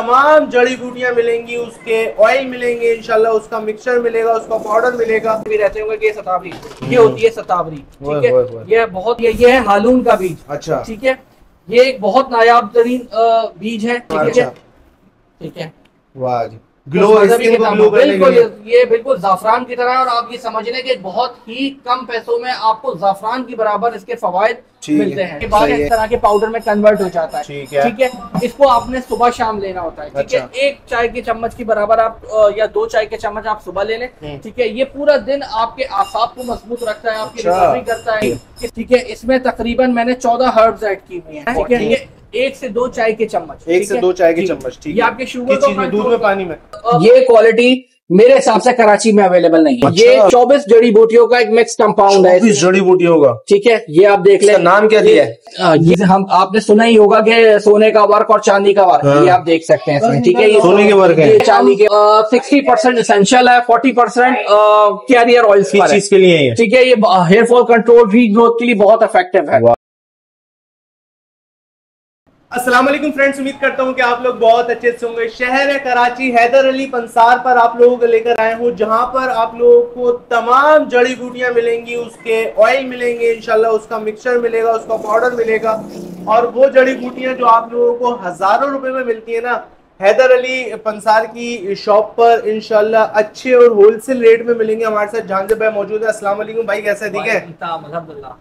तमाम जड़ी बूटियां मिलेंगी, उसके ऑयल मिलेंगे इंशाल्लाह, उसका मिक्सचर मिलेगा, उसका पाउडर मिलेगा। भी रहते होंगे कि शतावरी, ये होती है शतावरी, ठीक है। ये बहुत ये है हालून का बीज। अच्छा, ठीक है। ये एक बहुत नायाब तरीन बीज है, ठीक है, ठीक है। वाह जी, ग्लो स्किन को ग्लो करने के लिए ये बिल्कुल जाफरान की तरह है। और आप ये समझ लें कि बहुत ही कम पैसों में आपको जाफरान की बराबर इसके फवायद मिलते हैं। बाद इस तरह के पाउडर में कन्वर्ट हो जाता है, ठीक है। इसको आपने सुबह शाम लेना होता है, ठीक है। एक चाय के चम्मच की बराबर आप या 2 चाय के चम्मच आप सुबह ले लें, ठीक है। ये पूरा दिन आपके आसाब को मजबूत रखता है, आपकी रिकवरी करता है, ठीक है। इसमें तकरीबन मैंने 14 हर्ब्स ऐड की हुई है, ठीक है। ये 1 से 2 चाय के चम्मच, 1 से 2 चाय के चम्मच, ठीक है। ये आपके शुगर को दूध में पानी में ये क्वालिटी मेरे हिसाब से कराची में अवेलेबल नहीं है। अच्छा। ये 24 जड़ी बूटियों का एक मिक्स कंपाउंड है, 24 जड़ी बूटियों का, ठीक है। ये आप देख लें, नाम क्या दिया है? ये हम आपने सुना ही होगा कि सोने का वर्क और चांदी का वर्क। हाँ। ये आप देख सकते हैं इसमें, ठीक है। ये सोने के वर्क है, चांदी के 60% एसेंशियल है, 40% कैरियर ऑयल चीज के लिए, ठीक है। ये हेयर फॉल कंट्रोल भी ग्रोथ के लिए बहुत इफेक्टिव है। अस्सलाम वालेकुम फ्रेंड्स, उम्मीद करता हूं कि आप लोग बहुत अच्छे से होंगे। शहर है कराची, हैदर अली पंसार पर आप लोगों को लेकर आए हूं, जहां पर आप लोगों को तमाम जड़ी बूटियां मिलेंगी, उसके ऑयल मिलेंगे इंशाल्लाह, उसका मिक्सचर मिलेगा, उसका पाउडर मिलेगा। और वो जड़ी बूटियां जो आप लोगों को हजारों रुपए में मिलती है ना, हैदर अली पंसार की शॉप पर इंशाल्लाह अच्छे और होलसेल रेट में मिलेंगे। हमारे साथ जानजेब भाई मौजूद है। अस्सलाम वालेकुम भाई, कैसे है? ठीक है,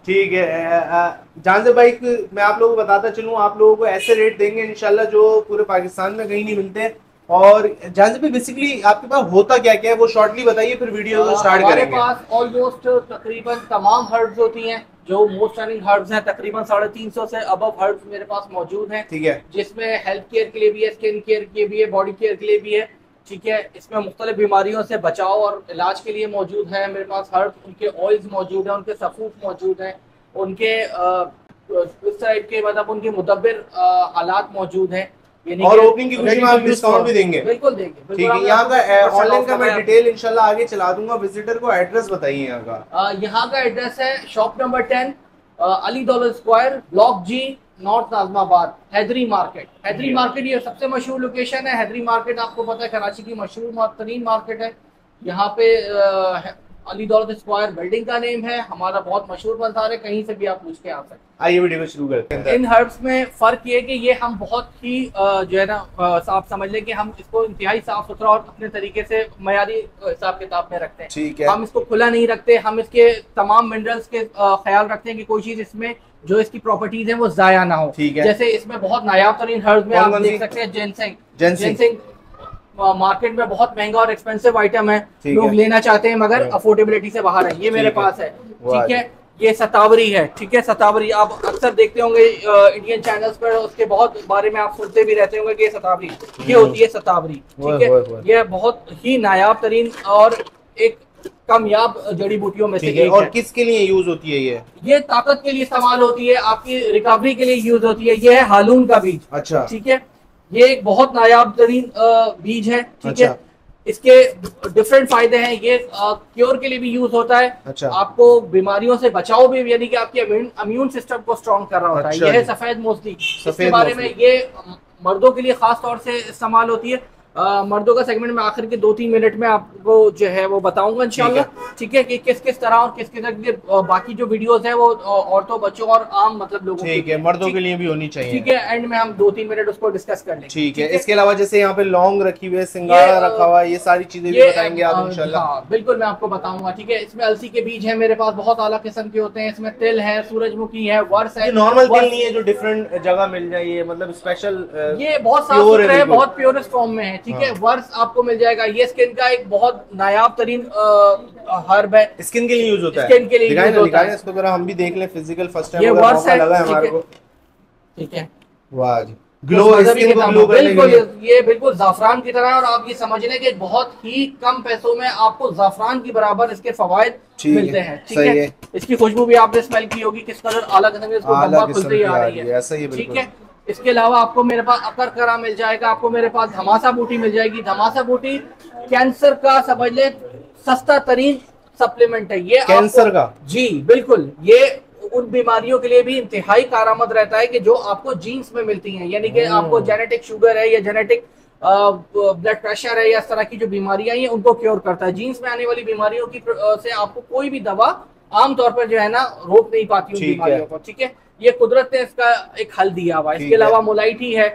ठीक है। जानजेब भाई मैं आप लोगों को बताता चलूं, आप लोगों को ऐसे रेट देंगे इंशाल्लाह जो पूरे पाकिस्तान में कहीं नहीं मिलते। और जानजेब भाई बेसिकली आपके पास होता क्या क्या है वो शॉर्टली बताइए, फिर वीडियो को स्टार्ट करेंगे। हमारे पास ऑलमोस्ट तकरीबन तमाम हर्ब्स होती हैं, जो मोस्ट रनिंग हर्ब्स हैं। तकरीबन 350 से अबव हर्ब्स मेरे पास मौजूद हैं, ठीक है। जिसमें हेल्थ केयर के लिए भी है, स्किन केयर के लिए भी है, बॉडी केयर के लिए भी है, ठीक है। इसमें मुख्तलिफ बीमारियों से बचाव और इलाज के लिए मौजूद है मेरे पास हर्ब्स। उनके ऑयल्स मौजूद हैं, उनके सफूफ मौजूद हैं, उनके इस टाइप के मतलब उनके मुदब्बिर आलात मौजूद हैं। और ओपनिंग की खुशी में आप डिस्काउंट भी देंगे? बिल्कुल देंगे, ठीक है। यहाँ का ऑनलाइन का मैं डिटेल इंशाल्लाह आगे चला दूंगा। विजिटर को एड्रेस बताइए यहाँ का। यहाँ का एड्रेस है shop number 10 Ali Daulat square, block G, North Nazimabad, Haidery market. Haidery market ये सबसे मशहूर लोकेशन है। हैदरी मार्केट आपको पता है कराची की मशहूर तरीन मार्केट है। यहाँ पे अली दौलत स्क्वायर बिल्डिंग का नेम है, हमारा बहुत मशहूर बाजार है, कहीं से भी आप पूछ के आ सकते हैं। आइए वीडियो को शुरू करते हैं। इन हर्ब्स में फर्क ये है कि ये हम बहुत ही जो है ना आप समझ लें कि हम इसको इंतहाई साफ सुथरा और अपने तरीके से मयारी हिसाब किताब में रखते हैं, ठीक है। हम इसको खुला नहीं रखते, हम इसके तमाम मिनरल्स के ख्याल रखते हैं कि कोई चीज इसमें जो इसकी प्रॉपर्टीज है वो जाया ना हो, ठीक है। जैसे इसमें बहुत नायाब तरीन हर्ब्स में आप देख सकते हैं जिनसेंग। जिनसेंग मार्केट में बहुत महंगा और एक्सपेंसिव आइटम है, लोग लेना चाहते हैं मगर अफोर्डेबिलिटी से बाहर है। ये मेरे पास है, ठीक है। ये सतावरी है, ठीक है। सतावरी आप अक्सर देखते होंगे इंडियन चैनल्स पर, उसके बहुत बारे में आप सुनते भी रहते होंगे कि ये सतावरी, ये होती है सतावरी, ठीक है। ये बहुत ही नायाब तरीन और एक कामयाब जड़ी बूटियों में से एक है। और किसके लिए यूज होती है? ये ताकत के लिए इस्तेमाल होती है, आपकी रिकवरी के लिए यूज होती है। ये है हालून का बीज, अच्छा, ठीक है। ये एक बहुत नायाब तरीन बीज है, ठीक है। इसके डिफरेंट फायदे हैं। ये क्योर के लिए भी यूज होता है, अच्छा। आपको बीमारियों से बचाव भी, यानी कि आपके इम्यून सिस्टम को स्ट्रॉन्ग कर रहा होता है। यह है सफेद मोसली। इसके बारे में ये मर्दों के लिए खास तौर से इस्तेमाल होती है। मर्दों का सेगमेंट में आखिर के 2-3 मिनट में आपको जो है वो बताऊंगा इंशाल्लाह, ठीक है, कि किस किस तरह और किस किस तरह के बाकी जो वीडियोस है वो औरतों, बच्चों और आम मतलब लोगों, ठीक है, मर्दों के लिए भी होनी चाहिए, ठीक है। एंड में हम 2-3 मिनट उसको डिस्कस कर लेंगे, ठीक है। इसके अलावा जैसे यहाँ पे लौंग रखी हुई है, सिंगाड़ा रखा हुआ है, ये सारी चीजें भी बताएंगे आप इंशाल्लाह? हाँ बिल्कुल, मैं आपको बताऊंगा, ठीक है। इसमें अलसी के बीज है मेरे पास, बहुत आला किस्म के होते हैं। इसमें तिल है, सूरजमुखी है, वर्स है। नॉर्मल तिल नहीं है जो डिफरेंट जगह मिल जाए, मतलब स्पेशल, ये बहुत साफ सुथरा है, बहुत प्योरेस्ट फॉर्म में है, ठीक है। वर्स आपको मिल जाएगा। ये स्किन का एक बहुत नायाब तरीन हर्ब है, स्किन के लिए यूज होता है, स्किन के लिए यूज होता है। इसको जरा हम भी देख लें फिजिकल फर्स्ट टाइम, ये वर्स है, लगा है हमारे को, ठीक है। वाह जी, ग्लो स्किन को ग्लो करने के लिए ये बिल्कुल जाफरान की तरह है। और आप ये समझ लें कि बहुत ही कम पैसों में आपको जाफरान की बराबर इसके फवायद मिलते हैं, ठीक है। इसकी खुशबू भी आपने स्मेल की होगी, किस कदर आला किस्म की इसको बम्बा खुलती ही आ रही है, ऐसा ही, ठीक है। इसके अलावा आपको मेरे पास अकरकरा मिल जाएगा, आपको मेरे पास धमासा बूटी मिल जाएगी। धमासा बूटी कैंसर का समझ ले सस्ता तरीन सप्लीमेंट है ये कैंसर का, जी बिल्कुल। ये उन बीमारियों के लिए भी इंतहाई कारआमद रहता है कि जो आपको जीन्स में मिलती हैं, यानी कि आपको जेनेटिक शुगर है या जेनेटिक ब्लड प्रेशर है या इस तरह की जो बीमारियां हैं उनको क्योर करता है। जीन्स में आने वाली बीमारियों की से आपको कोई भी दवा आमतौर पर जो है ना रोक नहीं पाती उन बीमारियों को, ठीक है। ये कुदरत ने इसका एक हल दिया हुआ है। इसके अलावा मोलाइटी है,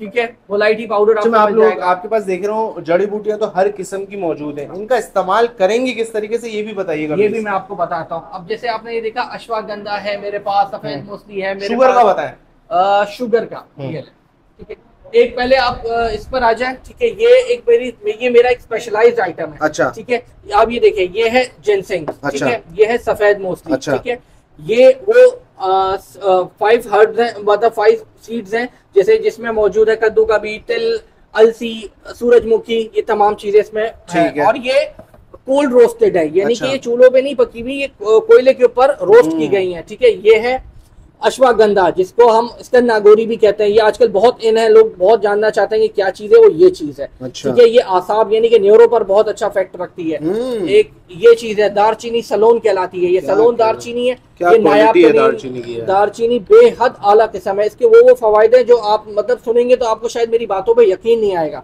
ठीक है, मोलाइटी पाउडर आप लोग आपके पास देख रहा हूँ जड़ी बूटियां तो हर किस्म की मौजूद है, इनका इस्तेमाल करेंगे किस तरीके से ये भी बताइएगा। ये भी मैं आपको बताता हूँ। अब जैसे आपने ये देखा अश्वगंधा है मेरे पास, सफेद मोसली है मेरे शुगर का बताएं, शुगर का, ठीक है। एक पहले आप इस पर आ जाए, ठीक है। ये मेरा एक स्पेशलाइज्ड आइटम है, अच्छा, ठीक है। आप ये देखिए, ये है जिनसेंग, ठीक है। ये है सफेद मोसली, ठीक है। ये वो 5 हर्ब्स हैं, मतलब 5 सीड्स हैं, जैसे जिसमें मौजूद है कद्दू का बीज, तिल, अलसी, सूरजमुखी, ये तमाम चीजें इसमें है। और ये कोल्ड रोस्टेड है, यानी कि ये चूल्हों पे नहीं पकी हुई, ये कोयले के ऊपर रोस्ट की गई है, ठीक है। ये है अश्वगंधा, जिसको हम स्कंद नागौरी भी कहते हैं। ये आजकल बहुत इन है, लोग बहुत जानना चाहते हैं कि क्या चीज है, वो ये चीज है, ठीक है। ये आसाब यानी कि न्यूरो पर बहुत अच्छा इफेक्ट रखती है। एक ये चीज है दारचीनी, सलोन कहलाती है। ये सलोन दारचीनी है, ये नायाब दारचीनी बेहद आला किस्म है। इसके वो फवायदे हैं जो आप मतलब सुनेंगे तो आपको शायद मेरी बातों पर यकीन नहीं आएगा,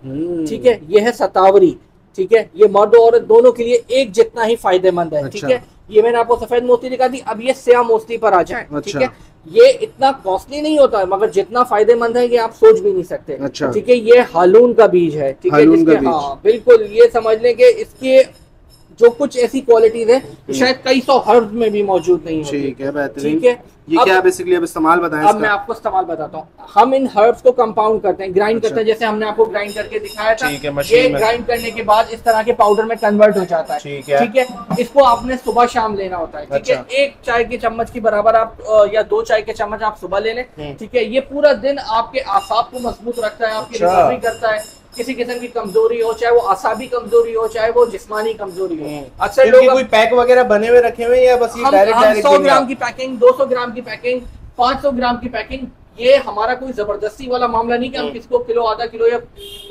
ठीक है। ये है सतावरी, ठीक है। ये मर्द और औरत दोनों के लिए एक जितना ही फायदेमंद है, ठीक है। ये मैंने आपको सफेद मोती दिखा दी। अब ये स्याह मोती पर आ जाए, ठीक है। ये इतना कॉस्टली नहीं होता है, मगर जितना फायदेमंद है कि आप सोच भी नहीं सकते, ठीक है। ये हालून का बीज है, ठीक है, जिसके हाँ बिल्कुल ये समझ लें कि इसके जो कुछ ऐसी क्वालिटीज है शायद कई 100 हर्ब्स में भी मौजूद नहीं होती, ठीक है, बेहतरीन, ठीक है। ये क्या बेसिकली अब इस्तेमाल बताएं। अब मैं आपको इस्तेमाल बताता हूँ। हम इन हर्ब्स को कंपाउंड करते हैं, ग्राइंड करते हैं, जैसे हमने आपको ग्राइंड करके दिखाया था। ये ग्राइंड करने के बाद इस तरह के पाउडर में कन्वर्ट हो जाता है, ठीक है। इसको आपने सुबह शाम लेना होता है, ठीक है। 1 चाय के चम्मच की बराबर आप या 2 चाय के चम्मच आप सुबह ले लें, ठीक है। ये पूरा दिन आपके आसाब को मजबूत रखता है, आपकी रिकवरी करता है। किसी किस्म की कमजोरी हो, चाहे वो आसाबी कमजोरी हो, चाहे वो जिस्मानी कमजोरी हो। अक्सर लोग कोई पैक वगैरह बने हुए रखे हुए या बस ये डायरेक्ट 100 ग्राम की पैकिंग, 200 ग्राम की पैकिंग, 500 ग्राम की पैकिंग, ये हमारा कोई जबरदस्ती वाला मामला नहीं कि हम किसको किलो आधा किलो या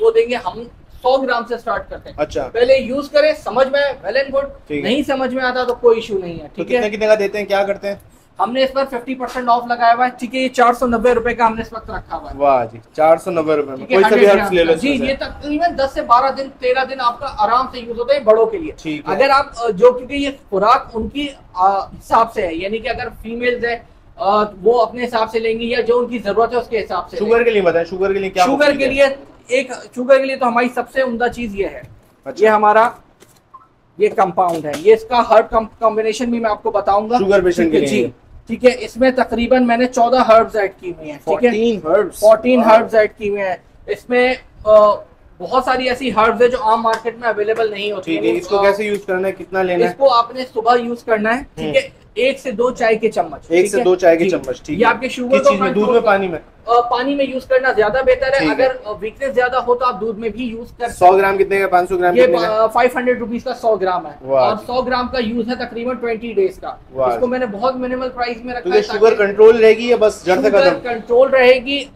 वो देंगे। हम 100 ग्राम से स्टार्ट करते हैं। अच्छा, पहले यूज करें, समझ में वेल एंड गुड, नहीं समझ में आता तो कोई इशू नहीं है, ठीक है। कितने का देते हैं, क्या करते हैं? हमने इस पर 50% ऑफ लगाया हुआ है, ठीक है। ये 490 रुपए का हमने इस वक्त रखा हुआ है। वाह जी, 490 रुपए में कोई सा भी हर्ब्स ले लो जी। ये तकरीबन 10 से 12 दिन 13 दिन आपका आराम से यूज होता है बड़ों के लिए। अगर आप जो, क्योंकि ये खुराक उनकी हिसाब से है, यानी कि अगर फीमेल्स है वो अपने हिसाब से लेंगी या जो उनकी जरूरत है उसके हिसाब से। शुगर के लिए बताएं, शुगर के लिए क्या? शुगर के लिए तो हमारी सबसे उम्दा चीज ये है, ये हमारा ये कंपाउंड है। ये इसका हर्ब कॉम्बिनेशन भी मैं आपको बताऊंगा शुगर पेशेंट के लिए, ठीक है। इसमें तकरीबन मैंने 14 हर्ब्स ऐड की हुई हैं, ठीक है। 14 हर्ब्स ऐड की हुई हैं। इसमें बहुत सारी ऐसी हर्ब्स है जो आम मार्केट में अवेलेबल नहीं होती है। इसको कैसे यूज करना है, कितना लेना है? इसको आपने सुबह यूज करना है, ठीक है। 1 से 2 चाय के चम्मच, 1 से 2 चाय के चम्मच, ठीक है। ये आपके शुगर को दूध में, पानी में यूज करना ज्यादा बेहतर है। अगर वीकनेस ज्यादा हो तो आप दूध में भी यूज कर। 100 ग्राम कितने का, 500 ग्राम? ये 500 रुपीज का 100 ग्राम है और 100 ग्राम का यूज है तकरीबन 20 डेज का। इसको मैंने बहुत मिनिमल प्राइस में रखा है। शुगर कंट्रोल रहेगी या बस जड़ से खत्म? कंट्रोल रहेगी,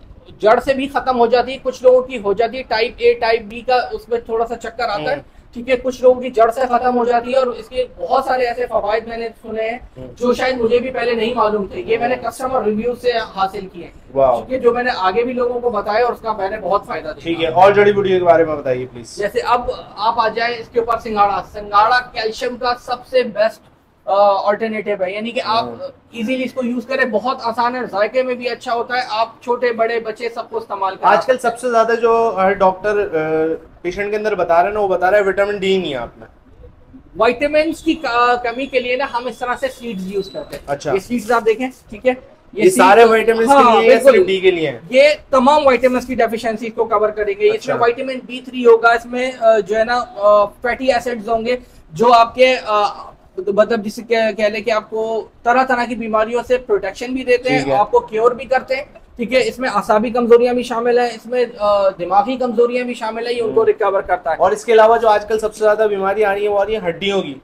जड़ से भी खत्म हो जाती है। कुछ लोगों की हो जाती है टाइप ए टाइप बी का, उसमें थोड़ा सा चक्कर आता है, ठीक है। कुछ लोगों की जड़ से खत्म हो जाती है और इसके बहुत सारे ऐसे फवायद मैंने सुने हैं जो शायद मुझे भी पहले नहीं मालूम थे। ये मैंने कस्टमर रिव्यू से हासिल किए, ठीक है, जो मैंने आगे भी लोगों को बताया और उसका मैंने बहुत फायदा देखा, ठीक है। और जड़ी बूटी के बारे में बताइए प्लीज। जैसे अब आप आ जाए इसके ऊपर सिंघाड़ा कैल्शियम का सबसे बेस्ट ऑल्टरनेटिव है, यानी कि आप इजीली इसको यूज करें, बहुत आसान है, जायके में भी अच्छा होता है। आप छोटे बड़े बच्चे सबको इस्तेमाल करें। आजकल सबसे ज्यादा जो हर डॉक्टर पेशेंट के अंदर बता रहे हैं ना, वो बता रहा है विटामिन डी नहीं है आप में। विटामिन की कमी के लिए ना हम इस तरह से सीड्स यूज करते हैं। अच्छा, ये सीड्स आप देखें, ठीक है। ये सारे विटामिन के लिए, सिर्फ डी के लिए हैं। ये तमाम विटामिन की डेफिशिएंसी को कवर करेंगे। इसमें विटामिन B3 होगा, इसमें जो है ना फैटी एसिड्स होंगे जो आपके मतलब जिसे कह ले कि आपको तरह तरह की बीमारियों से प्रोटेक्शन भी देते हैं, आपको क्योर भी करते हैं, ठीक है। इसमें आसाबी कमजोरियां भी शामिल है, इसमें दिमागी कमजोरियां भी शामिल है, ये उनको रिकवर करता है। और इसके अलावा जो आजकल सबसे ज्यादा बीमारी आ रही है वो आ रही है हड्डियों की।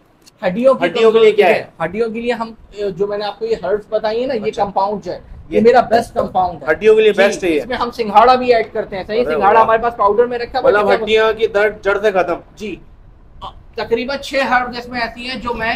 हड्डियों के लिए क्या है? हड्डियों के लिए हम जो मैंने आपको ये हर्ब्स बताई है ना, ये कंपाउंड है, ये मेरा बेस्ट कंपाउंड है, हड्डियों के लिए बेस्ट है। इसमें हम सिंघाड़ा भी ऐड करते हैं, सही। सिंघाड़ा हमारे पास पाउडर में रखा है, मतलब हड्डियों की दर्द जड़ से खत्म। जी, तकरीबन 6 हर्ब्स इसमें ऐसी हैं जो मैं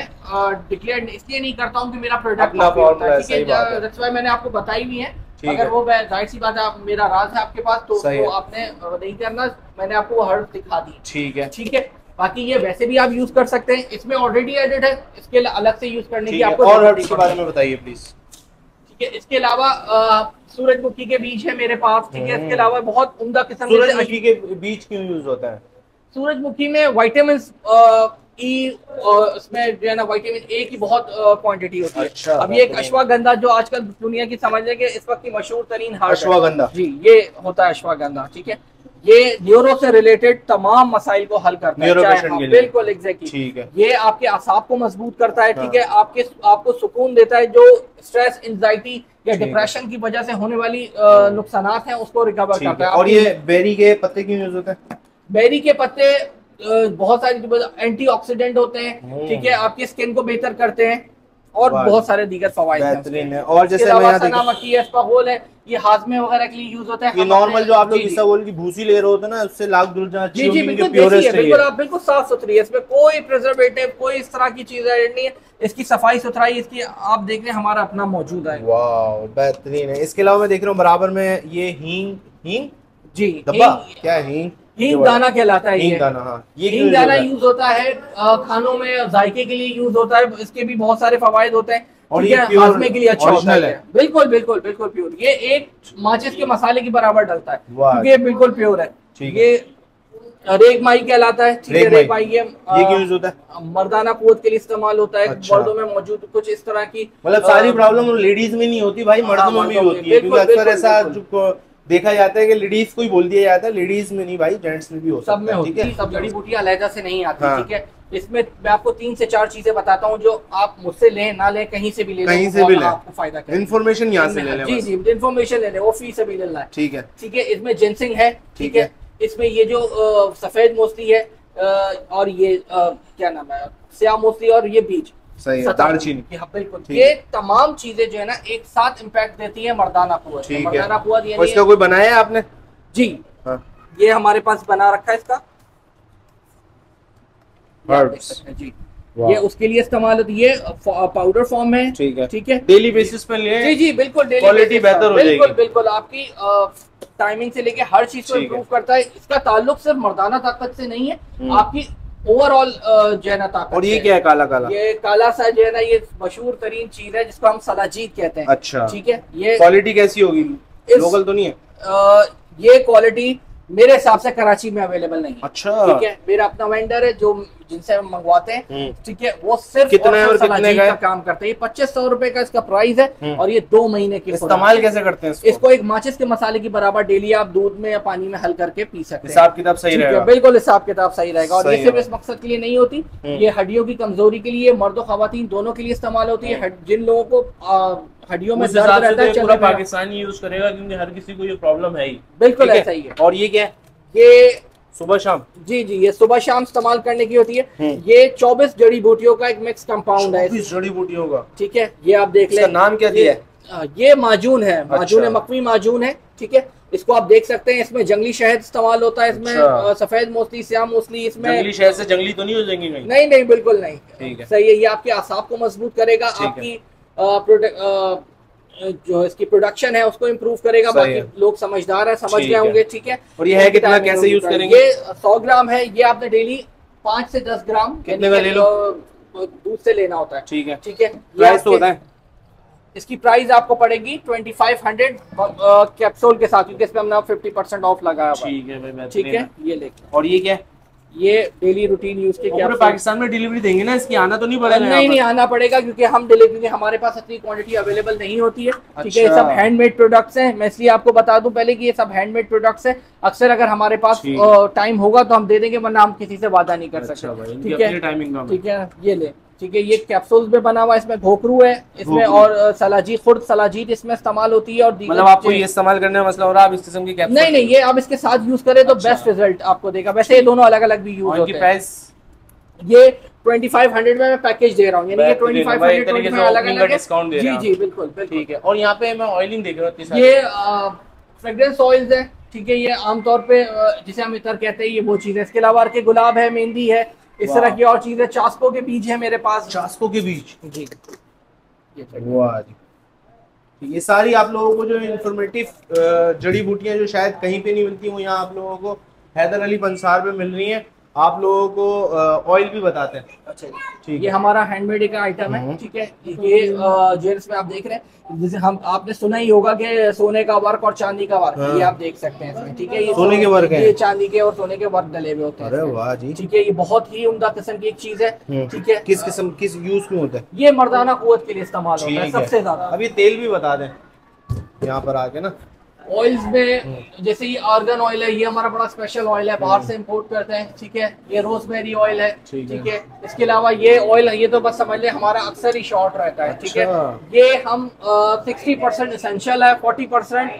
डिक्लेयर इसलिए नहीं करता हूँ कि मेरा प्रोडक्ट होता है, ठीक है। मैंने आपको बताई हुई है, अगर वो जाहिर सी बात है, मेरा राज है आपके पास, तो आपने नहीं करना, मैंने आपको हर्ट दिखा दी। ठीक है, ठीक है। बाकी ये वैसे भी आप यूज कर सकते हैं, इसमें ऑलरेडी एडेड है, इसके अलग से यूज करने की आपको और हर्ट्स के बारे में बताइए प्लीज। ठीक है। इसके अलावा सूरजमुखी के बीज है मेरे पास। ठीक है। इसके अलावा बहुत उम्दा किस्म के सूरजमुखी के बीज क्यों यूज होता है? सूरजमुखी में विटामिन ई, इसमें जो है ना विटामिन ए की बहुत क्वांटिटी होती है। अच्छा, अब ये एक अश्वगंधा जो आजकल दुनिया की समझ के इस वक्त की मशहूर तरीन अश्वगंधा, जी ये होता है अश्वगंधा। ठीक है। ये न्यूरो से रिलेटेड तमाम मसाइल को हल करता है, बिल्कुल एग्जैक्टली। ठीक है। ये आपके आसाब को मजबूत करता है। ठीक है। आपको सुकून देता है, जो स्ट्रेस, एंजाइटी या डिप्रेशन की वजह से होने वाली नुकसानात हैं उसको रिकवर करता है। और ये बेरी के पत्ते क्यों यूज होते हैं? बेरी के पत्ते बहुत सारी एंटीऑक्सीडेंट होते हैं। ठीक है। आपकी स्किन को बेहतर करते हैं और बहुत सारे दीगर फवाइद हैं। और जैसे सना मक्खी है, इसबगोल है, ये हाजमे वगैरह के लिए यूज होता है। ये नॉर्मल जो आप लोग इसबगोल की भूसी ले रहे होते हैं ना, उससे लाख दुर्जा अच्छी होगी, बिल्कुल आप बिल्कुल साफ सुथरी है, इसमें कोई प्रिजर्वेटिव, कोई इस तरह की चीज नहीं है। इसकी सफाई सुथराई इसकी आप देख रहे हैं हमारा अपना मौजूद है। वाह बेहतरीन है। इसके अलावा मैं देख रहा हूँ बराबर में ये हींग जी, क्या है? हींग दाना कहलाता है। हींग दाना, हाँ। ये हींग दाना यूज होता है खानों में, जायके के लिए यूज होता है। इसके भी बहुत सारे फवायद होते हैं और ये हाजमे के लिए अच्छा होता है। बिल्कुल बिल्कुल बिल्कुल प्योर। ये एक माचिस के मसाले की बराबर डलता है, ये बिल्कुल प्योर है। ये रेग माई कहलाता है। ठीक है। रेग माई ये क्यों यूज होता है? मर्दाना कुव्वत के लिए इस्तेमाल होता है। मर्दों में मौजूद कुछ इस तरह की, मतलब सारी प्रॉब्लम लेडीज में नहीं होती भाई, मर्दों में भी होती है, क्योंकि अक्सर ऐसा देखा जाता है कि लेडीज को ही बोल दिया जाता है, लेडीज में नहीं भाई, जेंट्स में भी हो सकता है। सब में होती है। सब जड़ी बूटियां अलहदा से नहीं आती। ठीक है। इसमें मैं आपको 3 से 4 चीजें बताता हूँ जो आप मुझसे लें ना लें, कहीं से भी ले कहीं से भी लें, आपको फायदा करेगा। इन्फॉर्मेशन यहाँ से ले लें। जी जी, इन्फॉर्मेशन ले लें, वो फी से भी लेना है। ठीक है। ठीक है। इसमें जिनसिंग है। ठीक है। इसमें ये जो सफेद मोती है और ये क्या नाम है, स्याह मोती, और ये बीज सही है, दालचीनी। बिल्कुल। ये तमाम चीजें जो है ना एक साथ इम्पैक्ट देती है मर्दाना कुव्वत। मर्दाना कुव्वत यानी इसका कोई बनाया है आपने? जी हाँ। ये हमारे पास बना रखा है इसका जी। ये उसके लिए इस्तेमाल होती है, पाउडर फॉर्म में। ठीक है। ठीक है। डेली बेसिस पे ले। जी जी बिल्कुल, डेली क्वालिटी बेहतर हो जाएगी। बिल्कुल बिल्कुल। आपकी टाइमिंग से लेके हर चीज को इम्प्रूव करता है। इसका ताल्लुक सिर्फ मर्दाना ताकत से नहीं है, आपकी ओवरऑल जो है ना ताकत। और ये क्या है काला काला? ये काला सा जो है ना, ये मशहूर तरीन चीज है जिसको हम सलाजीत कहते हैं। अच्छा। ठीक है। ये क्वालिटी कैसी होगी? लोकल तो नहीं है? ये क्वालिटी मेरे हिसाब से कराची में अवेलेबल नहीं है। अच्छा। ठीक है। मेरा अपना वेंडर है जो जिनसे हम मंगवाते हैं। ठीक है। वो सिर्फ कितने और कितने का काम करते हैं। 2500 रुपए का इसका प्राइस है और ये 2 महीने की। इस्तेमाल कैसे करते हैं इसको? एक माचिस के मसाले की बराबर डेली आप दूध में या पानी में हल करके पी सकते हैं। हिसाब किताब सही रहेगा? बिल्कुल हिसाब किताब सही रहेगा। और ये सिर्फ इस मकसद के लिए नहीं होती, ये हड्डियों की कमजोरी के लिए, मर्द और खवातीन दोनों के लिए इस्तेमाल होती है। जिन लोगों को हड्डियों में दर्द रहता है, पूरा पाकिस्तान यूज करेगा क्योंकि हर किसी को ये प्रॉब्लम है ही। बिल्कुल ऐसा ही है। और ये क्या है? ये सुबह शाम? जी जी, ये सुबह शाम इस्तेमाल करने की होती है। ये 24 जड़ी बूटियों का एक मिक्स कंपाउंड है। 24 जड़ी बूटियों का? ठीक है। ये आप देख लें। नाम क्या दिया है? ये माजून है। माजून है, मकवी माजून है। ठीक है। इसको आप देख सकते हैं। इसमें जंगली शहद इस्तेमाल होता है। इसमें सफेद मोती, स्याह मोती। इसमें जंगली शहद से जंगली तो नहीं हो जाएंगे? नहीं नहीं, बिल्कुल नहीं। ठीक है। सही है। ये आपके आसाब को मजबूत करेगा, आपकी जो इसकी प्रोडक्शन है उसको इम्प्रूव करेगा। बाकी लोग समझदार है, समझ गए होंगे। ठीक है। और ये है कितना, कैसे यूज करेंगे? ये 100 ग्राम है। ये आपने डेली 5 से 10 ग्राम कितने का ले लो? दूध से लेना होता है। ठीक है। ठीक है। प्राइस तो होता है? इसकी प्राइस आपको पड़ेगी 2500 कैप्सूल के साथ, क्योंकि इसमें हमने 50% ऑफ लगाया हुआ है। ठीक है भाई। ठीक है। ये लेके। और ये क्या है? ये डेली रूटीन यूज के पूरे पाकिस्तान में डिलीवरी देंगे ना इसकी? आना तो नहीं पड़ेगा? नहीं आना पड़ेगा, क्योंकि हम डिलीवरी, हमारे पास इतनी क्वांटिटी अवेलेबल नहीं होती है। ठीक है। ये सब हैंडमेड प्रोडक्ट्स हैं। मैं इसलिए आपको बता दूं पहले कि ये सब हैंडमेड प्रोडक्ट्स हैं। अक्सर अगर हमारे पास टाइम होगा तो हम दे देंगे, वरना हम किसी से वादा नहीं कर सकते। ठीक है। ठीक है। ये ले। ठीक है। ये कैप्सूल्स में बना हुआ, इसमें घोकरू है इसमें, और सलाजीत, खुर्द सलाजीत इसमें इस्तेमाल होती है। और मतलब आपको ये इस्तेमाल करने का मसला हो रहा है, आप इस किस्म की कैप्सूल नहीं, ये आप इसके साथ यूज करें तो बेस्ट रिजल्ट आपको देगा। वैसे ये दोनों अलग अलग भी यूज होते हैं। प्राइस ये 2500 में मैं पैकेज दे रहा हूँ, यानी कि 2500 अलग अलग डिस्काउंट दे रहा हूँ। जी बिल्कुल। ठीक है। और यहाँ पे मैं ऑयलिंग देख रहा हूँ, ये फ्रेग्रेंस ऑयल्स है। ठीक है। ये आमतौर पे जिसे हम इतर कहते हैं, ये वो चीज है। इसके अलावा के गुलाब है, मेहंदी है, इस तरह की और चीजें। चास्को के बीज है मेरे पास। चास्को के बीज? जी। वाह जी। ये सारी आप लोगों को जो इंफॉर्मेटिव जड़ी बूटियां जो शायद कहीं पे नहीं मिलती, वो यहाँ आप लोगों को हैदर अली पंसार पे मिल रही हैं। आप लोगों को ऑयल भी बताते हैं। अच्छा, ठीक, ये हमारा हैंडमेड का आइटम है, ठीक है। ये जेंट्स में आप देख रहे हैं, जैसे हम आपने सुना ही होगा कि सोने का वर्क और चांदी का वर्क, ये आप देख सकते हैं इसमें, ठीक है। ये सोने के वर्क है, ये चांदी के और सोने के वर्क डले हुए होते हैं। अरे वाह जी, ठीक है। ये बहुत ही उम्दा किस्म की एक चीज है, ठीक है। किस किस्म, किस यूज में होता है? ये मर्दाना कुव्वत के लिए इस्तेमाल होता है सबसे ज्यादा। अब ये तेल भी बता दें यहाँ पर आके ना। ऑयल्स में जैसे ये आर्गन ऑयल है, ये हमारा बड़ा स्पेशल ऑयल है, बाहर से इंपोर्ट करते हैं, ठीक है। ये रोजमेरी ऑयल है, ठीक है। इसके अलावा ये ऑयल, ये तो बस समझ ले हमारा अक्सर ही शॉर्ट रहता है, ठीक है। ये हम 60% एसेंशियल है, 40%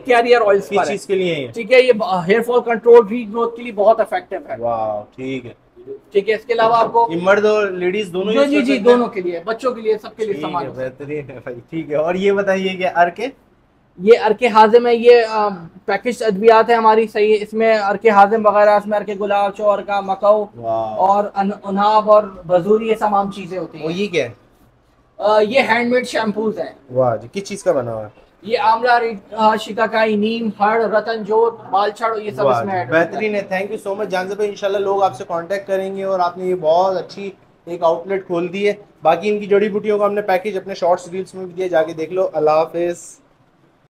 कैरियर ऑयल्स पर है, के लिए, ठीक है। ये हेयर फॉल कंट्रोल, री ग्रोथ के लिए बहुत इफेक्टिव है। वाह, ठीक है, ठीक है। इसके अलावा आपको ये मर्द और लेडीज दोनों, जी दोनों के लिए, बच्चों के लिए, सबके लिए सामान बेहतरीन है भाई, ठीक है। और ये बताइए कि अर्के, ये अर्के हाजिम है, ये पैकेज अद्वियात है हमारी, सही है। इसमें अर्के हाजिम वगैरह, इसमें अर्के गुलाब, चौर का मकाऊ और अनाब और बजूरी, ये तमाम चीजें होती हैं। ये क्या है? ये हैंडमेड शैम्पूज हैं। वाह जी, किस चीज का बना हुआ है? ये आंवला, शिकाकाई, नीम, हड़, रतन जोत, बालछड़, ये सब इसमें ऐड। बेहतरीन है। थैंक यू सो मच जानज़ेब भाई। इंशाल्लाह लोग आपसे कांटेक्ट करेंगे और आपने ये बहुत अच्छी एक आउटलेट खोल दी है। बाकी इनकी जड़ी बूटियों को हमने पैकेज अपने शॉर्ट्स रील्स में भी दिया, जाके देख लो। अल्लाह हाफिज़।